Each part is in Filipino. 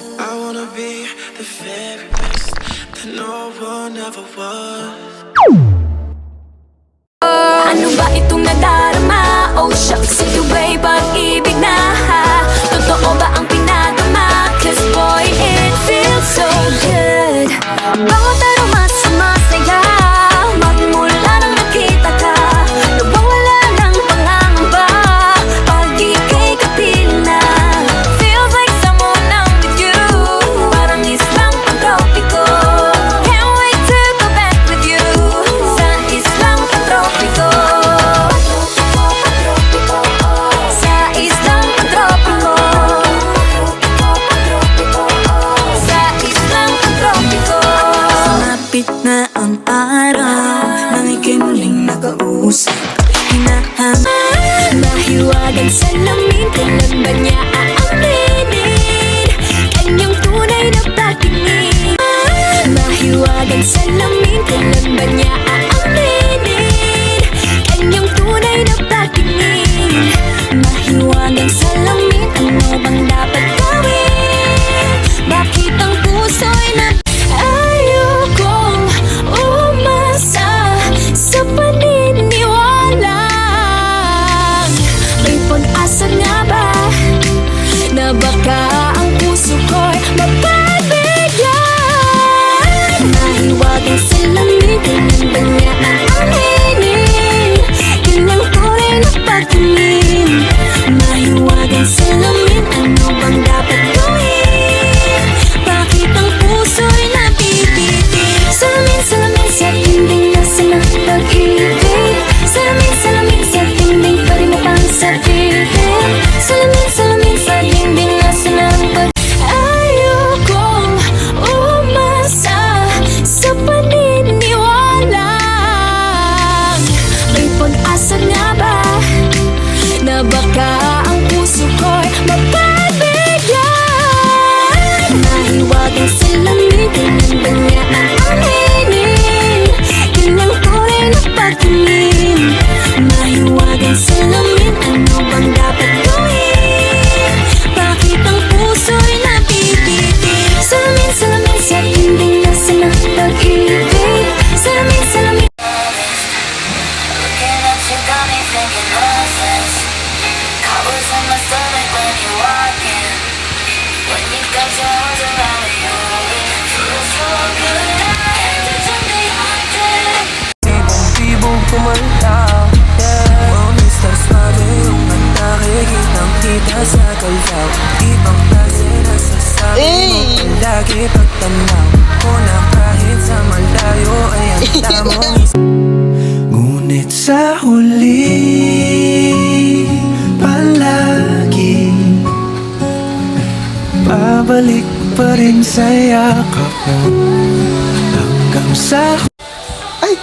I wanna be the very best that no one ever was. Ano ba itong nadarama? Oh shucks, ito ba'y pag-ibig na? Totoo ba ang pinadama? Cause boy, it feels so good. Bawat aroma sumasaya, magmula nang nakita ka, nawawala ng pangangamba pag ika'y kapiling na. Feels like someone I'm with you, parang islang pag-tropiko. Can't wait to go back with you sa islang pag-tropiko. Sa islang pag-tropiko. Sa islang pag-tropiko. Sumapit na ang araw nang ika'y muling nakausap. Hinahamad, mahiwagang salamin, kailan ba niya aaminin kanyang tunay na patingin? Mahiwagang salamin, kailan ba niya aaminin kanyang tunay na patingin? Mahiwagang salamin, ano bang dapat gawin? Bakit ang puso'y ayokong umasa sa paniniwala? May pag-asa nga ba na baka ang puso ko'y mapagbigyan? Mahiwagang salamin, kailan ba niya aaminin kanyang tunay na patingin? Mahiwagang salamin, ano bang dapat gawin? Bakit ang puso'y nabibitin? Salamin, salamin sa dingding nasa ng pag-ibig. Salamin, salamin sa dingding pa rin upang sabihin. Salamin, salamin sa dingding nasa ng pag-ibig. Ayokong umasa sa paniniwala. May pag-asa nga ba na baka ang puso ko'y mapagbigyan? Mahiwagang salamin, kailan ba niya aaminin kanyang tunay na patingin? Mahiwagang salamin, ano bang dapat gawin? Bakit ang puso'y nabibitin? Salamin, salamin sa dingding nasa ng pag-ibig. Salamin, salamin. Looking at you got me thinking nonsense. Cobwebs in my stomach when you walk in. When you got your arms around me, you feel so good. I hate that you're the haunted. Tibong-tibong kumaltaw, Mga Mr. Suave yung nakikitang kita sa kaldaw. Ibang klase na sasabi mo lagi pagtanaw ko na kahit sa malayo ay ang tamang ngunit sa huli palagi babalik pa rin sa yakap mo hanggang sa ay!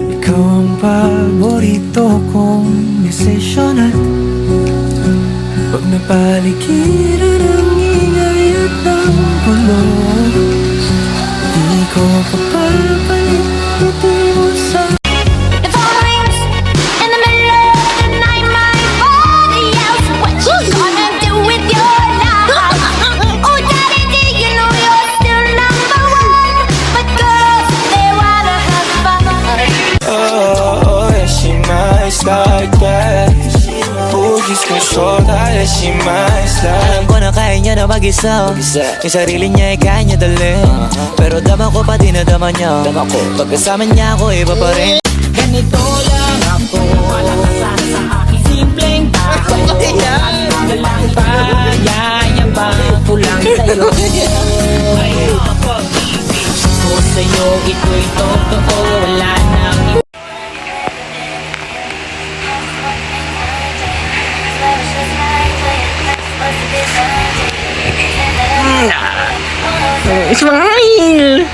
Ikaw ang paborito kong desisyon at pag napaligiran ang ingay at ang gulo, di ko papapalit, hindi mo sa The phone rings in the middle of the night. My body yells, what you gonna do with your life? Oh, daddy, do you know you're still number one? But girls, they wanna have fun. Oh, yeah, she might like that. Bugis ko soda, yeah, she might like. Alam ko na kaya niya na mag-isa. Yung sarili niya ay kaya niya dalhin. Pero dama ko pa dinadama niya. Pagkasama niya ako iba pa rin. Ganito lang ako, walang kasana sa aking simpleng tao. Walang payayabang ko lang sa'yo. Ay, pag-ibig ko sa'yo, ito'y totoo. Wala nang Smile!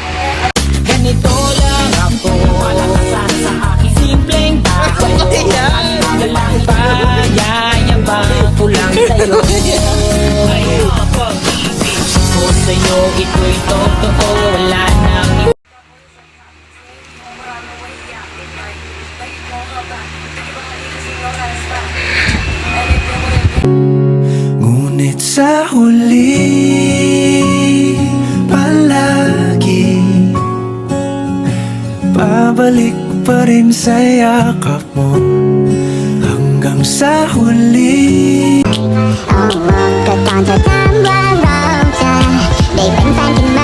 ganito lang ako, walang kasana sa aking simpleng tao. Walang payayabang ko lang sa'yo. Ay, pag-ibig ko sa'yo, ko'y totoo, wala nang Ngunit sa huli palagi babalik pa rin sa yakap mo hanggang sa huli. ก็ก่อนเธอถามว่าเราจะได้เป็นแฟนกันไหม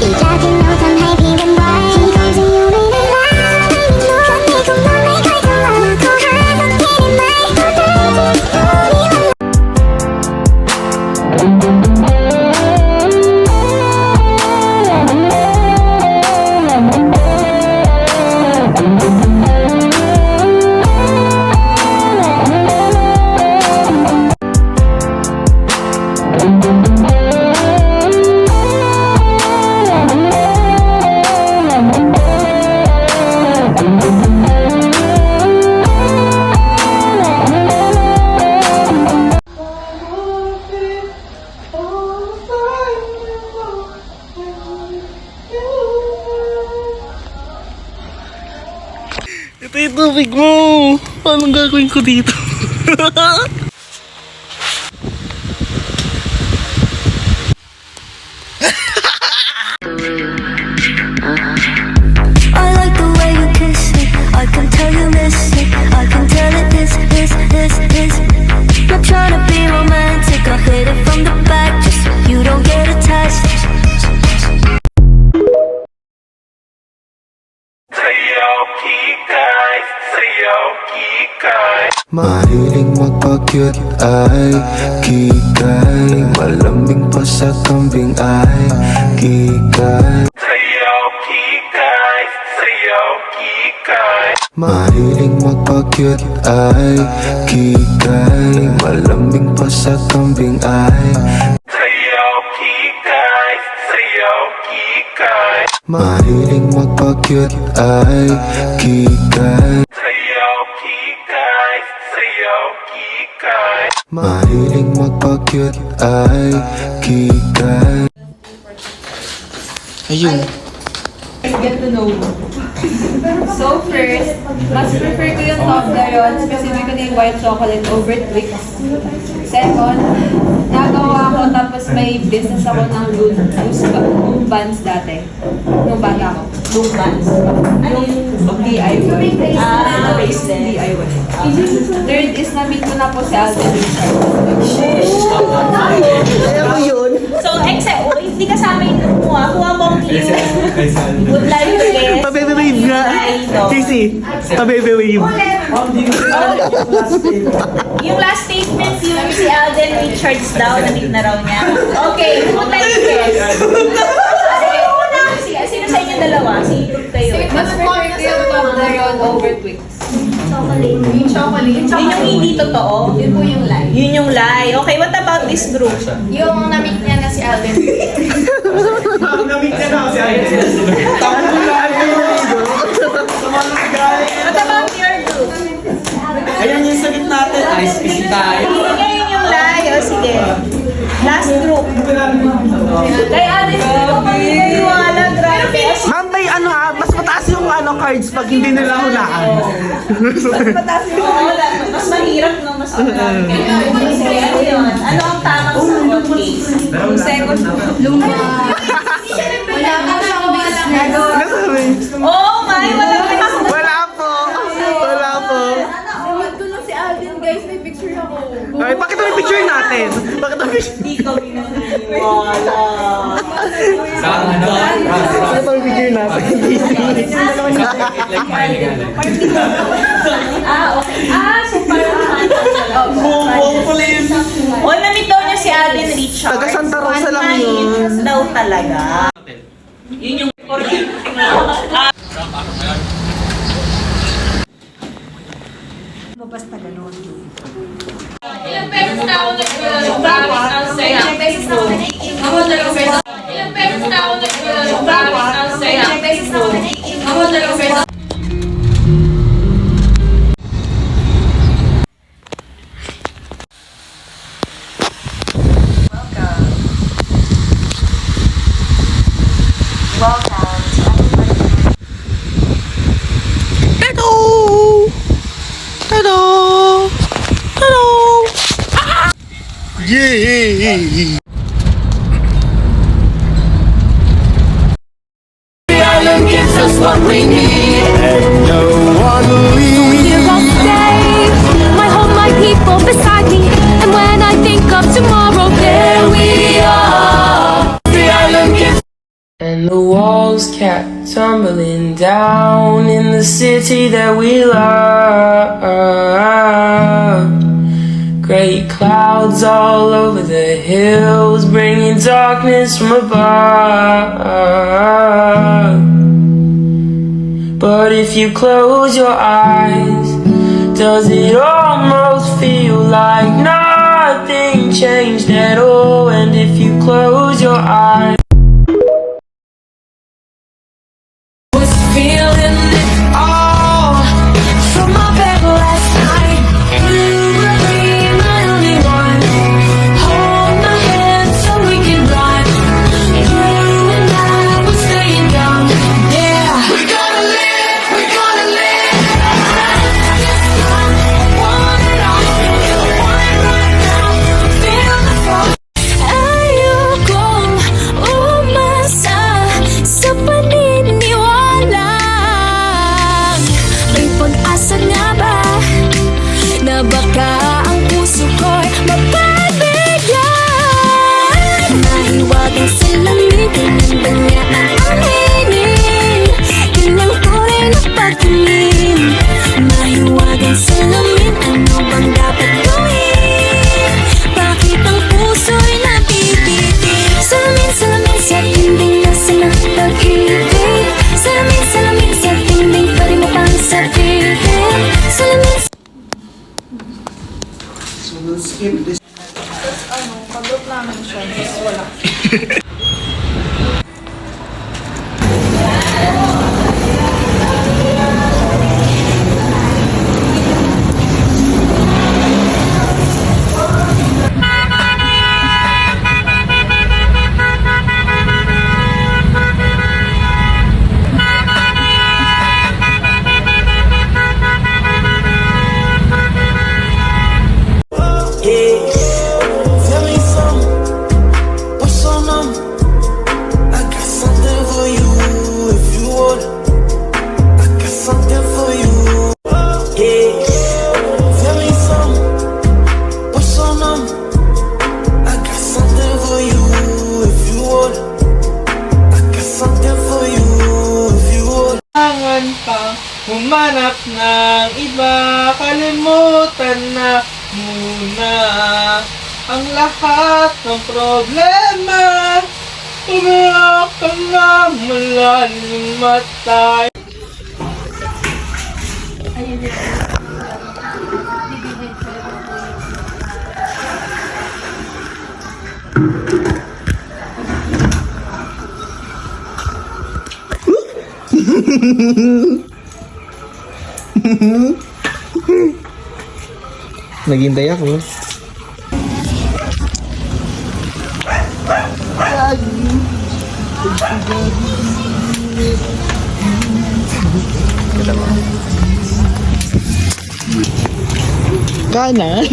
อีกแล้วที่หนูทำให้พี่หวันไหวพี่คงจะอยู่ไม่ได้แล้วไม่มีหนูคนนี้คงนอนไม่ค่อยจะหลับขอหาสักทีได้ไหมขอใจที่รู้นี่มัน Ito yung tubig mo. Anong gagawin ko dito? I like the way you kiss it. I can tell you miss it. I can tell it this. Not trying to be romantic. I'll hit it from the back just so you don't get attached. Mahiling magpa-cute ay kikay malambing pa sa kambing ay kikay. Mahiling magpa-cute ay kikay malambing pa sa kambing ay Mahiling magpa-cute ay kikay Mahiling magpa-cute ay kikay. Ayun. Get to know mo. So first, mas prefer ko yung Toblerone, specifically yung white chocolate over Twix. Second, nagawa ko tapos may business ako ng loom buns dati. Nung bata ko. Loom buns? Yung DIY. DIY. Third is na-meet ko na po si Alden Richard. So, hindi kasama yung look mo ah. Kuha mo ang cute. Would like to guess. Pabebe-wave nga. Casey, pabebe-wave. Yung last statement, yung si Alden Richards daw, na-meet na raw niya. Okay, who would like to guess? Sige, una. Sige, sino sa inyo dalawa? Sige, group kayo. Mas prefer ko yung Toblerone over Twix. Yung chocolate. Yun yung hindi totoo. Yun po yung lie. Yun yung lie. Okay, what about this group? Yung na-meet niya na si Alden. What about your group? Ayan yung sagot natin. Ice cream tayo. Sige, yun yung lie. O, sige. Last group. Kay Alice, hindi ko pag-iwala. Grabe. Ma'am, may ano ha, mas mataas yung cards pag hindi nila hulaan. Oo, mas mahirap no, mas mahirap. Kaya ano yun? Ano ang tamang sagot, case? Yung second, lumba. Wala ka na ako nagawa. Nasabi? Oh my, wala ka ako. Wala po. Wala po. Ewan ko lang si Alden, guys. May picture ako. Ay, pakita mo yung picture natin. Pakita mo yung Hindi ka winaniwala. Pakita mo yung picture natin. Okay. So parang Police. O, na-meet daw niya si Alden Richards. Taga Santa Rosa lang yun. Mainit daw talaga. Yun yung Ilang pesos na ako nag-promise ang saya. Ilang pesos na ako Ako dalawang pesos. Ilang pesos na ako nag-promise ang saya. Ilang pesos na ako Ako dalawang pesos. Yeah! Gives us what we need. No one leaves. Here I'll stay. My home, my people beside me. And when I think of tomorrow, there we are. The island gives. And the walls kept tumbling down in the city that we love. Great clouds all over the hills, bringing darkness from above. But if you close your eyes, does it almost feel like nothing changed at all? And if you close your eyes, was feeling it all from my bed last night. You would be my only one. Hold my hand so we can run. You and I will stay young. Yeah, we're gonna live, we're gonna live. Want it all, want it right now. Feel the fall. Ayokong umasa sa paniniwala. May pag-asa nga ba na baka ang puso ko'y mapagbigyan? Mahiwagang salamin, tinanda niya ang aminin. Yun ang tunay na pagtingin. Mahiwagang salamin, ano bang dapat gawin? Bakit ang puso'y napipitin? Salamin, salamin sa dingding nasa ng pag-ibig. Salamin, salamin sa dingding pwede mo pang sabihin. Salamin. tell me something. What's your number? I got something for you if you want it. I got something for you. Yeah, tell me something. What's your number? I got something for you if you want it. I got something for you if you want it. Kailangan pang humanap ng iba, kalimutan na muna ang lahat ng problema. Umiyak ka na malalim at tayo. Naghintay ako. Kanan.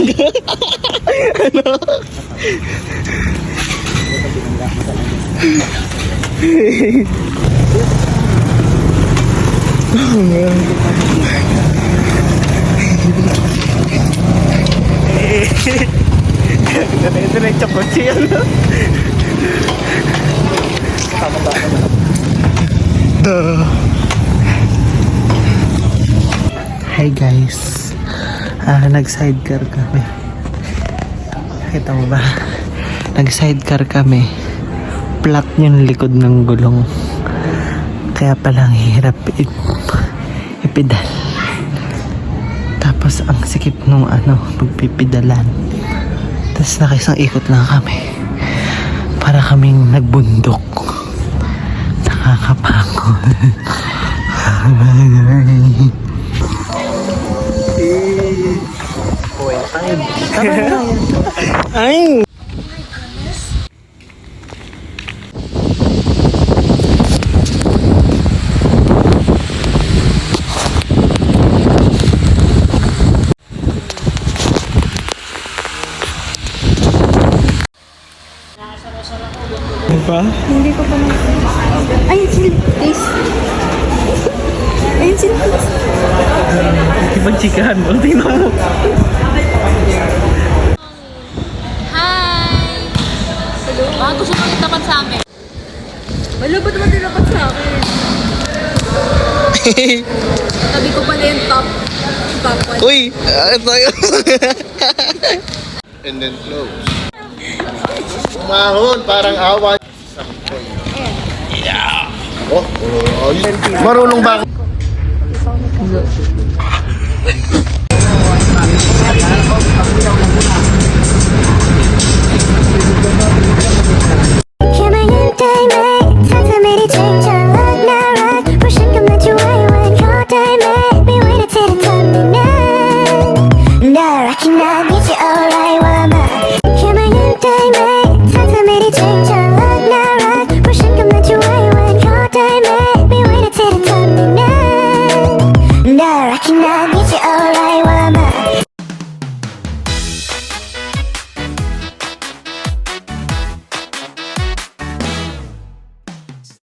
Diretso ko siya. Hi guys, nag-sidecar kami. Kita mo ba? Nag-sidecar kami. Flat yung likod ng gulong. Kaya palang hirap ipidal. Tapos ang sikip nung pagpipidalan. Tapos nakisang ikot lang kami. Para kaming nagbundok. Nakakapagod. Ay! Hindi ko pa na. Ay, sila. Please. Ayun sila. Ipag-chikahan mo. Tingnan mo. Hi! Baka gusto mo itapat sa amin. Wala ba naman tinapat sa akin? Tabi ko pala yung top. Top one. Uy! Ito yun. And then close. Umahon, parang awan. Yeah. Oh, marunong ba ako?